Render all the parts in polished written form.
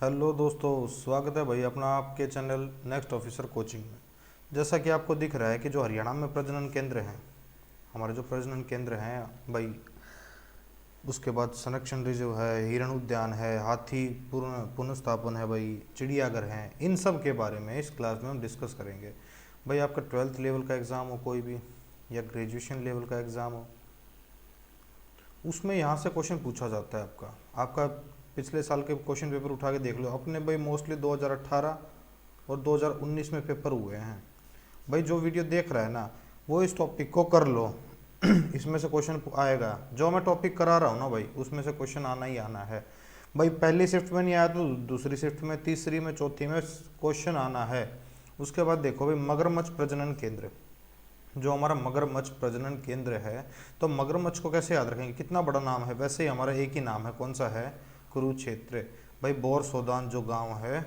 Hello दोस्तों, स्वागत है भाई अपना आपके चैनल नेक्स्ट ऑफिसर कोचिंग में। जैसा कि आपको दिख रहा है कि जो हरियाणा में प्रजनन केंद्र हैं, हमारे जो प्रजनन केंद्र हैं भाई, उसके बाद संरक्षण रिजर्व है, हिरण उद्यान है, हाथी पुनर्स्थापन है भाई, चिड़ियाघर हैं, इन सब के बारे में इस क्लास में हम डिस्कस करेंगे। भाई आपका 12th लेवल का एग्ज़ाम हो कोई भी, या ग्रेजुएशन लेवल का एग्ज़ाम हो, उसमें यहाँ से क्वेश्चन पूछा जाता है। आपका आपका पिछले साल के क्वेश्चन पेपर उठा के देख लो अपने भाई, मोस्टली 2018 और 2019 में पेपर हुए हैं भाई। जो वीडियो देख रहा है ना, वो इस टॉपिक को कर लो। इसमें से क्वेश्चन आएगा, जो मैं टॉपिक करा रहा हूँ ना भाई, उसमें से क्वेश्चन आना ही आना है भाई। पहली शिफ्ट में नहीं आया तो दूसरी शिफ्ट में, तीसरी में, चौथी में क्वेश्चन आना है। उसके बाद देखो भाई, मगरमच्छ प्रजनन केंद्र, जो हमारा मगरमच्छ प्रजनन केंद्र है, तो मगरमच्छ को कैसे याद रखेंगे, कितना बड़ा नाम है। वैसे ही हमारा एक ही नाम है, कौन सा है, कुरुक्षेत्र भाई। बोरसोदान जो गांव है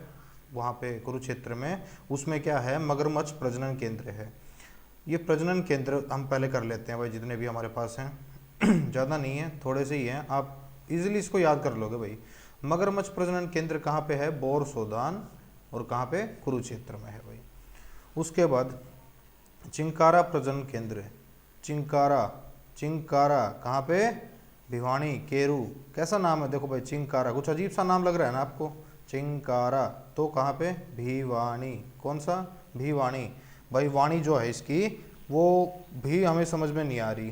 वहाँ पे कुरुक्षेत्र में, उसमें क्या है, मगरमच्छ प्रजनन केंद्र है। ये प्रजनन केंद्र हम पहले कर लेते हैं भाई, जितने भी हमारे पास हैं। ज़्यादा नहीं है, थोड़े से ही हैं, आप इजीली इसको याद कर लोगे भाई। मगरमच्छ प्रजनन केंद्र कहाँ पे है, बोरसोदान, और कहाँ पे, कुरुक्षेत्र में है भाई। उसके बाद चिंकारा प्रजनन केंद्र, चिंकारा, चिंकारा कहाँ पे, भिवानी, केरू। कैसा नाम है देखो भाई, चिंकारा, कुछ अजीब सा नाम लग रहा है ना आपको, चिंकारा, तो कहाँ पे, भिवानी। कौन सा, भिवानी भाई। वाणी जो है इसकी, वो भी हमें समझ में नहीं आ रही।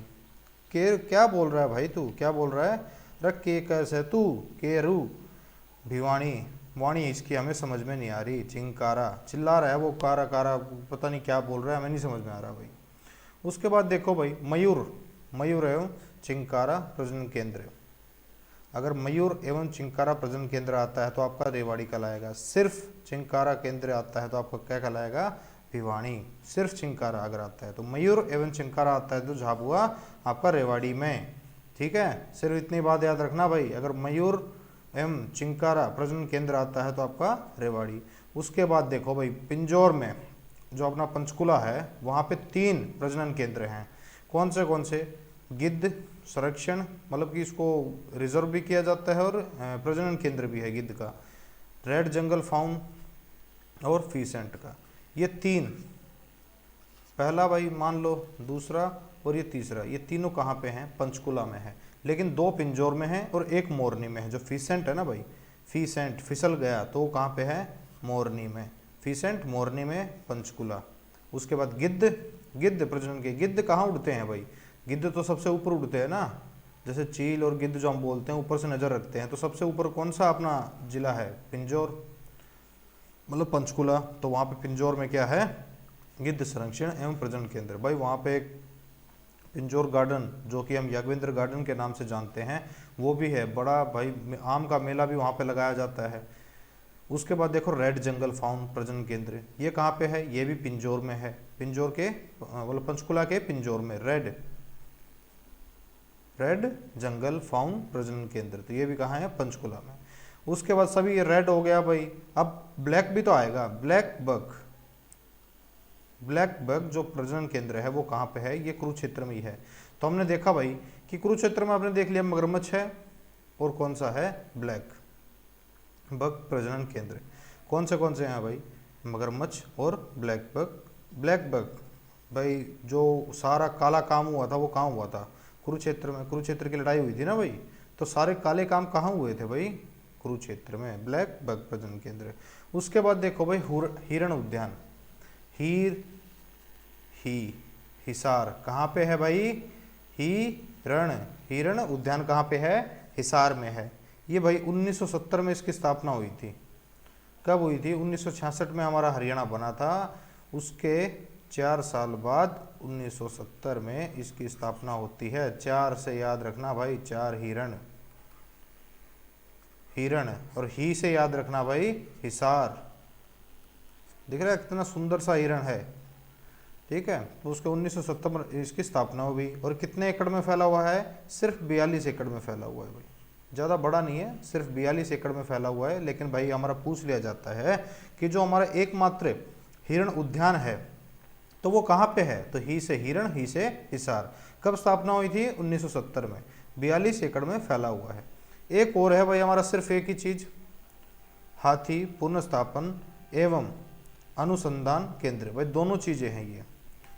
के क्या बोल रहा है भाई, तू क्या बोल रहा है, रख के कैसे तू, केरू, भिवानी। वाणी इसकी हमें समझ में नहीं आ रही। चिंकारा चिल्ला रहा है वो, कारा कारा, पता नहीं क्या बोल रहा है, हमें नहीं समझ में आ रहा भाई। उसके बाद देखो भाई, मयूर, मयूर एवं चिंकारा प्रजनन केंद्र। अगर मयूर एवं चिंकारा प्रजनन केंद्र आता है तो आपका रेवाड़ी कहलाएगा। सिर्फ चिंकारा केंद्र आता है तो आपका क्या कहलाएगा, भिवानी। सिर्फ चिंकारा अगर आता है तो, मयूर एवं चिंकारा आता है तो झाबुआ आपका रेवाड़ी में। ठीक है, सिर्फ इतनी बात याद रखना भाई, अगर मयूर एवं चिंकारा प्रजनन केंद्र आता है तो आपका रेवाड़ी। उसके बाद देखो भाई, पिंजौर में जो अपना पंचकुला है, वहाँ पे 3 प्रजनन केंद्र हैं। कौन से, गिद्ध संरक्षण, मतलब कि इसको रिजर्व भी किया जाता है, और प्रजनन केंद्र भी है गिद्ध का, रेड जंगल फाउन और फीसेंट का। ये 3, पहला भाई मान लो, दूसरा और ये तीसरा, ये तीनों कहाँ पे हैं, पंचकुला में है। लेकिन 2 पिंजौर में है और 1 मोरनी में है। जो फीसेंट है ना भाई, फीसेंट फिसल गया तो वो कहाँ पे है, मोरनी में। फीसेंट मोरनी में, पंचकुला। उसके बाद गिद्ध, गिद्ध प्रजनन के, गिद्ध कहाँ उड़ते हैं भाई, गिद्ध तो सबसे ऊपर उड़ते हैं ना। जैसे चील और गिद्ध जो हम बोलते हैं, ऊपर से नज़र रखते हैं, तो सबसे ऊपर कौन सा अपना जिला है, पिंजौर, मतलब पंचकुला। तो वहाँ पे पिंजौर में क्या है, गिद्ध संरक्षण एवं प्रजनन केंद्र भाई। वहाँ पे एक पिंजौर गार्डन, जो कि हम यादवेंद्र गार्डन के नाम से जानते हैं, वो भी है बड़ा भाई। आम का मेला भी वहाँ पे लगाया जाता है। उसके बाद देखो, रेड जंगल फाउन प्रजनन केंद्र, ये कहाँ पे है, ये भी पिंजौर में है। पिंजौर के, मतलब पंचकुला के पिंजौर में, रेड, रेड जंगल फाउन प्रजनन केंद्र, तो ये भी कहाँ है, पंचकुला में। उसके बाद सभी ये रेड हो गया भाई। अब ब्लैक भी तो आएगा, ब्लैक बग, ब्लैक बग जो प्रजनन केंद्र है वो कहाँ पे है, ये कुरुक्षेत्र में ही है। तो हमने देखा भाई कि कुरुक्षेत्र में आपने देख लिया मगरमच्छ है, और कौन सा है, ब्लैक बग प्रजनन केंद्र। कौन से हैं भाई, मगरमच्छ और ब्लैक बग। ब्लैक बग भाई, जो सारा काला काम हुआ था वो कहाँ हुआ था, कुरुक्षेत्र में। कुरुक्षेत्र की लड़ाई हुई थी ना भाई, तो सारे काले काम कहाँ हुए थे भाई, कुरुक्षेत्र में, ब्लैक बग प्रजनन केंद्र। उसके बाद देखो भाई, हिरण उद्यान, हीर, हिसार कहाँ पे है भाई, हिरण, हिरण उद्यान कहाँ पे है, हिसार में है। ये भाई 1970 में इसकी स्थापना हुई थी। कब हुई थी, 1966 में हमारा हरियाणा बना था, उसके 4 साल बाद 1970 में इसकी स्थापना होती है। 4 से याद रखना भाई, 4 हिरण, हिरण, और ही से याद रखना भाई, हिसार। दिख रहा है कितना सुंदर सा हिरण है, ठीक है। तो उसके 1970 में इसकी स्थापना हुई। और कितने एकड़ में फैला हुआ है, सिर्फ 42 एकड़ में फैला हुआ है भाई, ज़्यादा बड़ा नहीं है, सिर्फ 42 एकड़ में फैला हुआ है। लेकिन भाई हमारा पूछ लिया जाता है कि जो हमारा एकमात्र हिरण उद्यान है तो वो कहाँ पे है, तो ही से हिरण, ही से हिसार। कब स्थापना हुई थी, 1970 में, 42 एकड़ में फैला हुआ है। एक और है भाई हमारा, सिर्फ एक ही चीज़, हाथी पुनर्स्थापन एवं अनुसंधान केंद्र। भाई दोनों चीज़ें हैं ये।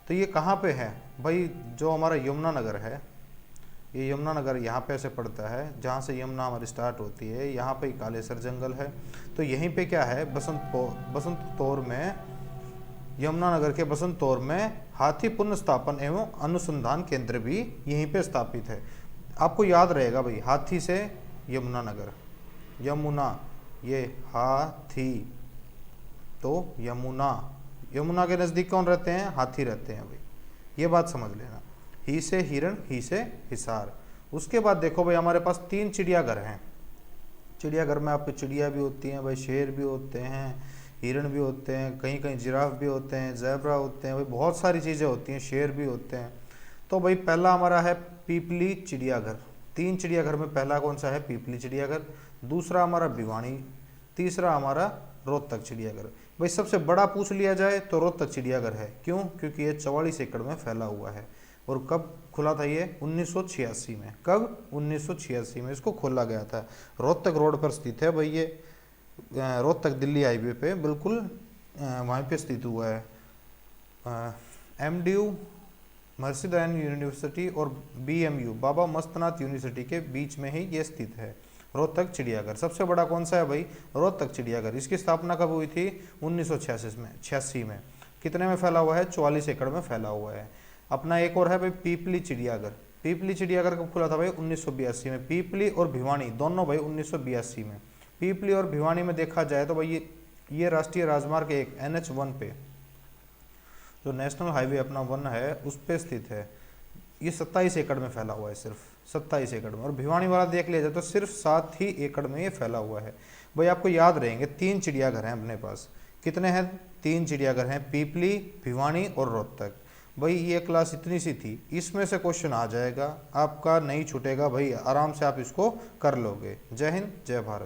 तो ये कहाँ पे है भाई? जो हमारा यमुनानगर है, ये यमुनानगर यहाँ पे ऐसे पड़ता है, जहाँ से यमुना हमारी स्टार्ट होती है, यहाँ पे कालेसर जंगल है। तो यहीं पे क्या है, बसंत तौर में, यमुनानगर के बसंत तौर में हाथी पुनर्स्थापन एवं अनुसंधान केंद्र भी यहीं पे स्थापित है। आपको याद रहेगा भाई, हाथी से यमुनानगर, यमुना ये हाथी, तो यमुना, यमुना के नज़दीक कौन रहते हैं? हाथी रहते हैं भाई, ये बात समझ लेना। ही से हिरण, ही से हिसार। उसके बाद देखो भाई, हमारे पास 3 चिड़ियाघर हैं। चिड़ियाघर में आपकी चिड़िया भी होती हैं भाई, शेर भी होते हैं, हिरण भी होते हैं, कहीं कहीं जिराफ भी होते हैं, ज़ेब्रा होते हैं भाई, बहुत सारी चीज़ें होती हैं, शेर भी होते हैं। तो भाई पहला हमारा है पीपली चिड़ियाघर। 3 चिड़ियाघर में पहला कौन सा है? पीपली चिड़ियाघर। दूसरा हमारा भिवानी, तीसरा हमारा रोहतक चिड़ियाघर। भाई सबसे बड़ा पूछ लिया जाए तो रोहतक चिड़ियाघर है। क्यों? क्योंकि ये 44 एकड़ में फैला हुआ है। और कब खुला था ये? 1986 में। कब? 1986 में इसको खोला गया था। रोहतक रोड पर स्थित है भाई ये, रोहतक दिल्ली हाईवे पे बिल्कुल वहीं पे स्थित हुआ है। MDU महर्षि दयानंद यूनिवर्सिटी और BMU बाबा मस्तनाथ यूनिवर्सिटी के बीच में ही ये स्थित है रोहतक चिड़ियाघर। सबसे बड़ा कौन सा है भाई? रोहतक चिड़ियाघर। इसकी स्थापना कब हुई थी? 1986 में। कितने में फैला हुआ है? 44 एकड़ में फैला हुआ है। अपना एक और है भाई पीपली चिड़ियाघर। पीपली चिड़ियाघर कब खुला था भाई? 1982 में। पीपली और भिवानी दोनों भाई 1982 में। पीपली और भिवानी में देखा जाए तो भाई ये राष्ट्रीय राजमार्ग एक NH1 पे, जो नेशनल हाईवे अपना 1 है, उस पे स्थित है। ये 27 एकड़ में फैला हुआ है, सिर्फ 27 एकड़ में। और भिवानी वाला देख लिया जाए तो सिर्फ 7 ही एकड़ में ये फैला हुआ है। भाई आपको याद रहेंगे 3 चिड़ियाघर हैं अपने पास। कितने हैं? 3 चिड़ियाघर हैं, पीपली, भिवानी और रोहतक। भाई ये क्लास इतनी सी थी, इसमें से क्वेश्चन आ जाएगा आपका, नहीं छूटेगा भाई, आराम से आप इसको कर लोगे। जय हिंद, जय भारत।